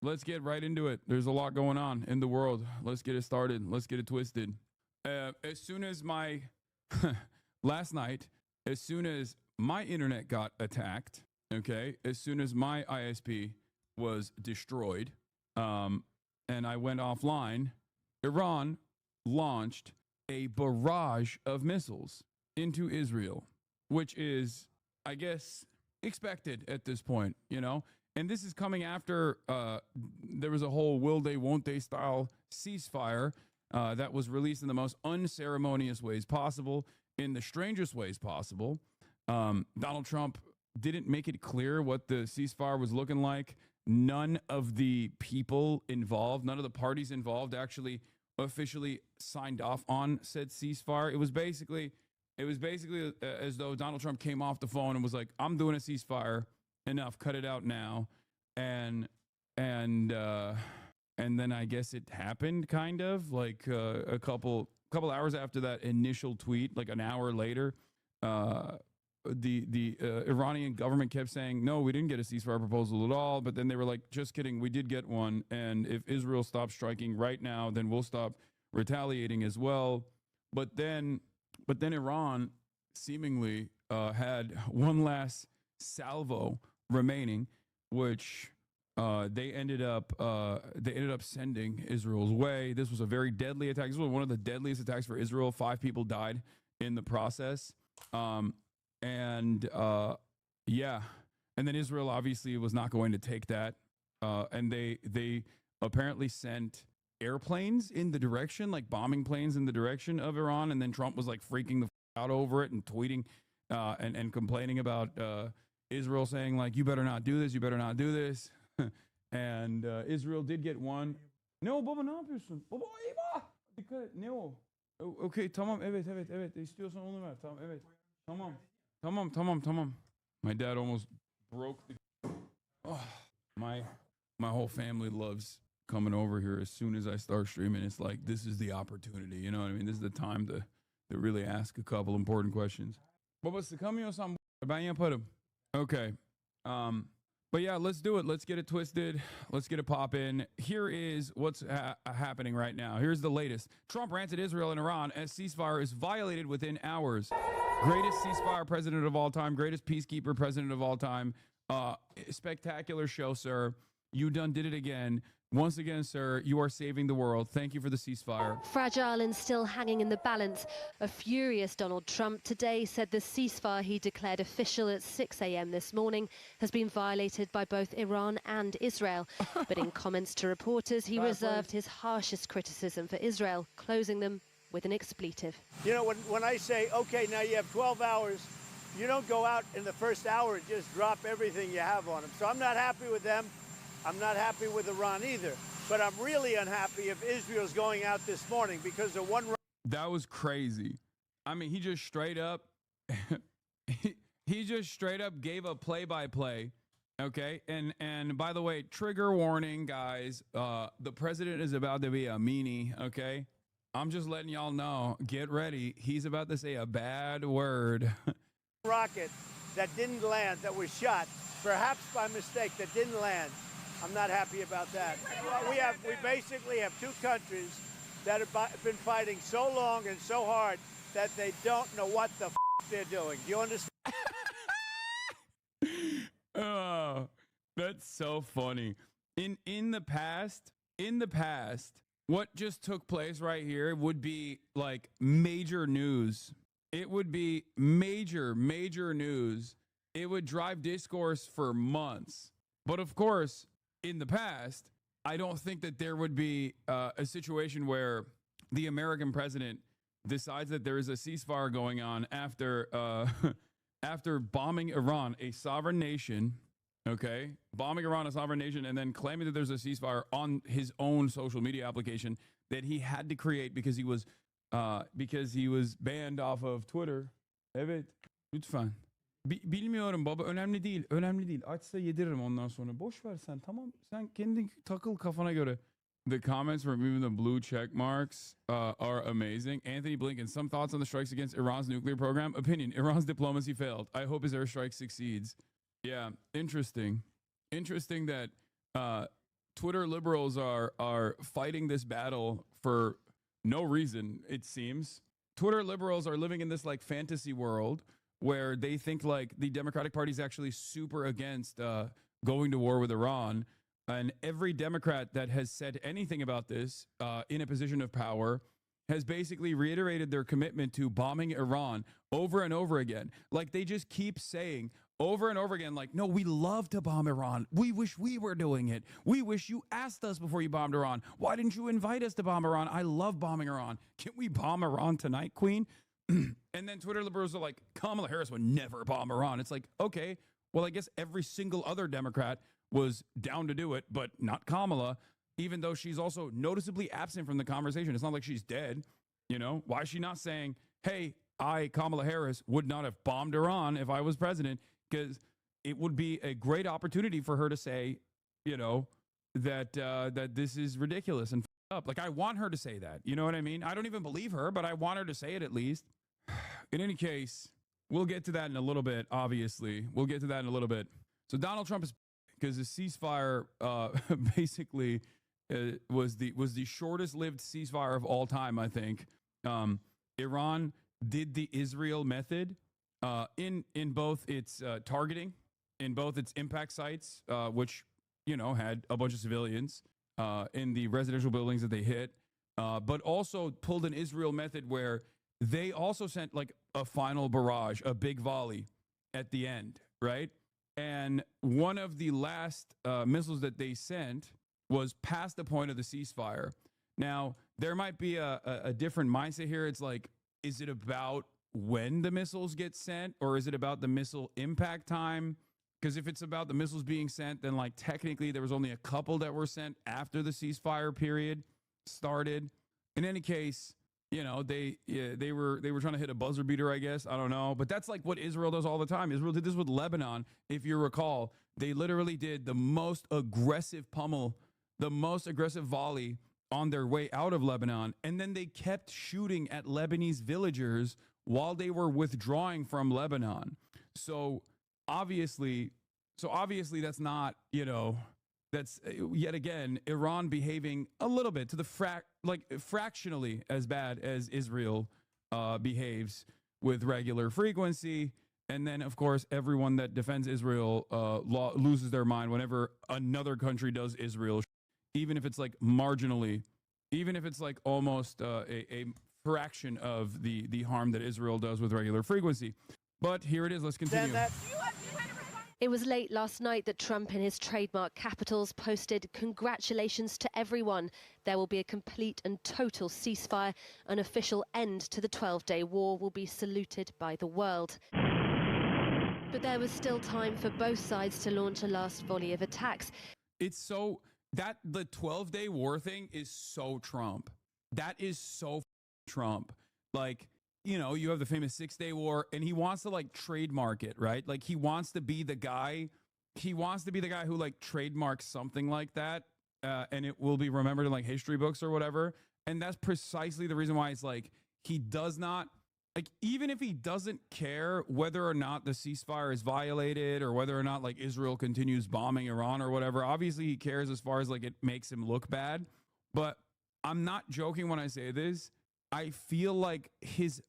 let's get right into it. There's a lot going on in the world. Let's get it started. Let's get it twisted. As soon as my last night, as soon as my internet got attacked, okay, as soon as my ISP was destroyed, and I went offline, Iran launched a barrage of missiles into Israel, which is, I guess, expected at this point, you know? And this is coming after there was a whole will they, won't they style ceasefire that was released in the most unceremonious ways possible, in the strangest ways possible. Donald Trump didn't make it clear what the ceasefire was looking like. None of the people involved, none of the parties involved actually officially signed off on said ceasefire. It was basically as though Donald Trump came off the phone and was like, "I'm doing a ceasefire. Enough, cut it out now." And then I guess it happened, kind of like a couple hours after that initial tweet, like an hour later. The Iranian government kept saying, no, we didn't get a ceasefire proposal at all. But then they were like, just kidding, we did get one. And if Israel stops striking right now, then we'll stop retaliating as well. But then Iran seemingly had one last salvo remaining, which they ended up sending Israel's way. This was a very deadly attack. This was one of the deadliest attacks for Israel. 5 people died in the process. And then Israel obviously was not going to take that. And they apparently sent airplanes in the direction, like bombing planes in the direction of Iran. And then Trump was like freaking the out over it and tweeting and complaining about Israel, saying like, you better not do this. You better not do this. And Israel did get one. No, baba ne yapıyorsun? Baba eyvah. Dikkat et. Ne o? Okay, tamam, evet. İstiyorsan onu ver. Tamam, evet. Tamam. My dad almost broke the... Oh, my whole family loves coming over here as soon as I start streaming. It's like, this is the opportunity, you know what I mean? This is the time to really ask a couple important questions. Baba sıkamıyorsan ben yaparım. Okay. But yeah, let's do it. Let's get it twisted. Let's get it poppin'. Here is what's happening right now. Here's the latest. Trump rants at Israel and Iran as ceasefire is violated within hours. Greatest ceasefire president of all time. Greatest peacekeeper president of all time. Spectacular show, sir. You done did it again. Once again, sir, you are saving the world. Thank you for the ceasefire. Fragile and still hanging in the balance. A furious Donald Trump today said the ceasefire he declared official at 6 a.m. this morning has been violated by both Iran and Israel. But in comments to reporters, he reserved his harshest criticism for Israel, closing them with an expletive. You know, when I say, okay, now you have 12 hours, you don't go out in the first hour and just drop everything you have on them. So I'm not happy with them. I'm not happy with Iran either. But I'm really unhappy if Israel's going out this morning because of one... That was crazy. I mean, he just straight up... he just straight up gave a play-by-play. Okay? And by the way, trigger warning, guys. The president is about to be a meanie, okay? I'm just letting y'all know. Get ready. He's about to say a bad word. Rocket that didn't land, that was shot, perhaps by mistake, that didn't land. I'm not happy about that. We basically have 2 countries that have been fighting so long and so hard that they don't know what the they're doing. Do you understand? Oh, that's so funny. In the past, what just took place right here would be like major news. It would be major news. It would drive discourse for months. But of course, in the past, I don't think that there would be a situation where the American president decides that there is a ceasefire going on after after bombing Iran, a sovereign nation, okay? Bombing Iran, a sovereign nation, and then claiming that there's a ceasefire on his own social media application that he had to create because he was banned off of Twitter. Evet, lütfen. Bilmiyorum baba, önemli değil. Açsa yediririm ondan sonra. Boş ver sen, tamam. Sen kendi takıl kafana göre. The comments removing the blue check marks are amazing. Anthony Blinken, some thoughts on the strikes against Iran's nuclear program? Opinion, Iran's diplomacy failed. I hope his airstrike succeeds. Yeah, interesting. Interesting that Twitter liberals are fighting this battle for no reason, it seems. Twitter liberals are living in this like fantasy world where they think like the Democratic Party is actually super against going to war with Iran. And every Democrat that has said anything about this in a position of power has basically reiterated their commitment to bombing Iran over and over again. Like they just keep saying over and over again, like, no, we love to bomb Iran. We wish we were doing it. We wish you asked us before you bombed Iran. Why didn't you invite us to bomb Iran? I love bombing Iran. Can we bomb Iran tonight, Queen? And then Twitter liberals are like, Kamala Harris would never bomb Iran. It's like, okay, well, I guess every single other Democrat was down to do it, but not Kamala, even though she's also noticeably absent from the conversation. It's not like she's dead. You know, why is she not saying, hey, I, Kamala Harris, would not have bombed Iran if I was president? Because it would be a great opportunity for her to say, you know, that that this is ridiculous and up. Like, I want her to say that. You know what I mean? I don't even believe her, but I want her to say it at least. In any case, we'll get to that in a little bit, obviously. We'll get to that in a little bit. So Donald Trump is, because the ceasefire basically was the shortest lived ceasefire of all time, I think. Iran did the Israel method in both its targeting, in both its impact sites, which, you know, had a bunch of civilians in the residential buildings that they hit, but also pulled an Israel method where they also sent like a final barrage, a big volley at the end, right? And one of the last missiles that they sent was past the point of the ceasefire. Now, there might be a different mindset here. It's like, is it about when the missiles get sent, or is it about the missile impact time? Because if it's about the missiles being sent, then like technically there was only a couple that were sent after the ceasefire period started. In any case, you know, they were trying to hit a buzzer beater, I guess. I don't know. But that's like what Israel does all the time. Israel did this with Lebanon. If you recall, they literally did the most aggressive pummel, the most aggressive volley on their way out of Lebanon. And then they kept shooting at Lebanese villagers while they were withdrawing from Lebanon. So obviously that's not, you know, that's yet again Iran behaving a little bit to the fractionally as bad as Israel behaves with regular frequency. And then, of course, everyone that defends Israel loses their mind whenever another country does Israel, even if it's like marginally, even if it's like almost a fraction of the harm that Israel does with regular frequency. But here it is. Let's continue. It was late last night that Trump in his trademark capitals posted, "Congratulations to everyone. There will be a complete and total ceasefire. An official end to the 12-day war will be saluted by the world." But there was still time for both sides to launch a last volley of attacks. It's so that the 12-day war thing is so Trump. That is so Trump. Like, you know, you have the famous 6-day war, and he wants to like trademark it, right? Like he wants to be the guy. He wants to be the guy who like trademarks something like that, and it will be remembered in like history books or whatever. And that's precisely the reason why it's like he does not, like, even if he doesn't care whether or not the ceasefire is violated or whether or not like Israel continues bombing Iran or whatever. Obviously, he cares as far as like it makes him look bad. But I'm not joking when I say this. I feel like his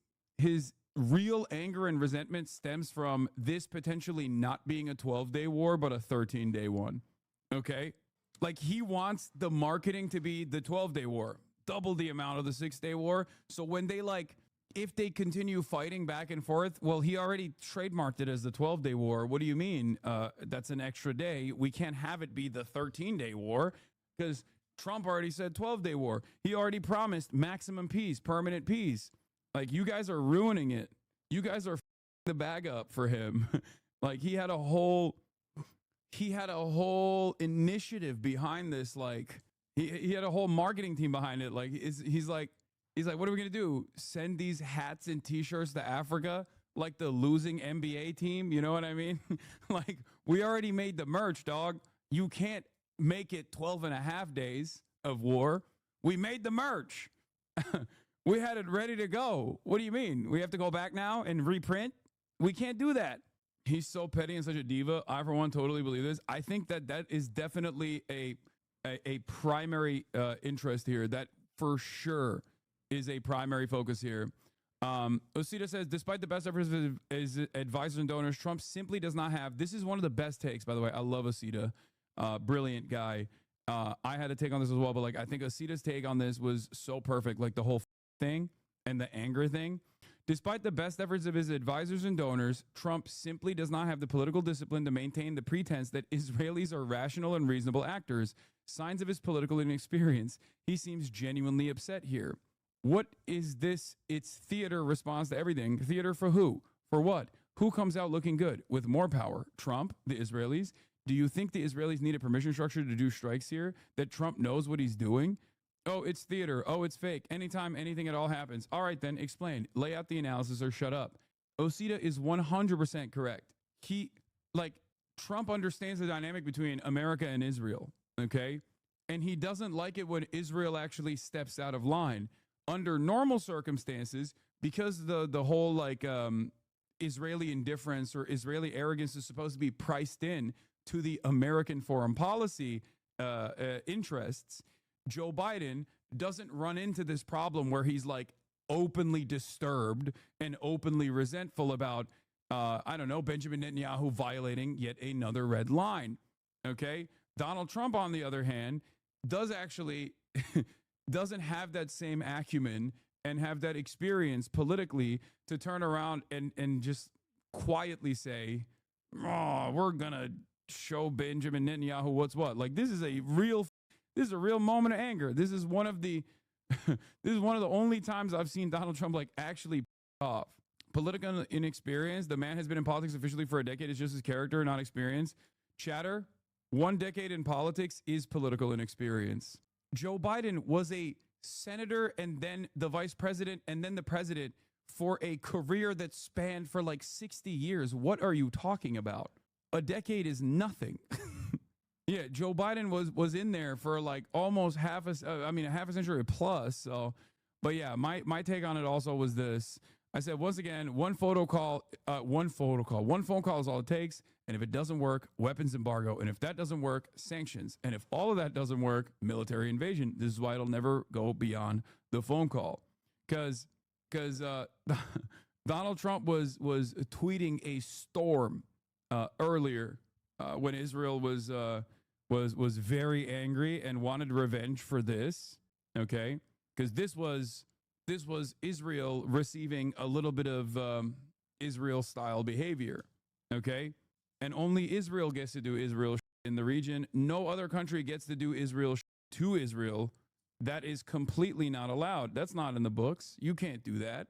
real anger and resentment stems from this potentially not being a 12-day war, but a 13-day one. Okay? Like he wants the marketing to be the 12-day war, double the amount of the 6-day war. So when they like, if they continue fighting back and forth, well, he already trademarked it as the 12-day war. What do you mean? That's an extra day. We can't have it be the 13-day war because Trump already said 12-day war. He already promised maximum peace, permanent peace. Like, you guys are ruining it. You guys are the bag up for him. Like, he had a whole initiative behind this. Like, he had a whole marketing team behind it. Like, he's like, what are we gonna do? Send these hats and T-shirts to Africa, like the losing NBA team? You know what I mean? Like, we already made the merch, dog. You can't make it 12 and a half days of war. We made the merch. We had it ready to go. What do you mean? We have to go back now and reprint? We can't do that. He's so petty and such a diva. I, for one, totally believe this. I think that is definitely a a primary interest here. That for sure is a primary focus here. Osita says, despite the best efforts of his advisors and donors, Trump simply does not have. This is one of the best takes, by the way. I love Osita. Brilliant guy. I had a take on this as well, but like I think Osita's take on this was so perfect. Like the whole thing and the anger thing. Despite the best efforts of his advisors and donors, Trump simply does not have the political discipline to maintain the pretense that Israelis are rational and reasonable actors. Signs of his political inexperience. He seems genuinely upset here. What is this? It's theater response to everything. Theater for who? For what? Who comes out looking good with more power? Trump, the Israelis? Do you think the Israelis need a permission structure to do strikes here? That Trump knows what he's doing? Oh, it's theater. Oh, it's fake. Anytime anything at all happens. All right, then explain. Lay out the analysis or shut up. Osita is 100% correct. Trump understands the dynamic between America and Israel, okay? And he doesn't like it when Israel actually steps out of line. Under normal circumstances, because the whole Israeli indifference or Israeli arrogance is supposed to be priced in to the American foreign policy interests, Joe Biden doesn't run into this problem where he's like openly disturbed and openly resentful about, Benjamin Netanyahu violating yet another red line. Okay. Donald Trump, on the other hand, doesn't have that same acumen and have that experience politically to turn around and just quietly say, oh, we're going to show Benjamin Netanyahu what's what. Like, this is a real moment of anger. This is one of the only times I've seen Donald Trump actually off. Political inexperience. The man has been in politics officially for a decade. It's just his character, not experience. Chatter. 1 decade in politics is political inexperience. Joe Biden was a senator and then the vice president and then the president for a career that spanned for 60 years. What are you talking about? A decade is nothing. Yeah, Joe Biden was in there for almost half a century plus. So, but yeah, my take on it also was this. I said, once again, one phone call is all it takes. And if it doesn't work, weapons embargo. And if that doesn't work, sanctions. And if all of that doesn't work, military invasion. This is why it'll never go beyond the phone call. Because Donald Trump was tweeting a storm earlier when Israel was very angry and wanted revenge for this. Okay, because this was Israel receiving a little bit of Israel style behavior. Okay, and only Israel gets to do Israel in the region. No other country gets to do Israel to Israel. That is completely not allowed. That's not in the books. You can't do that.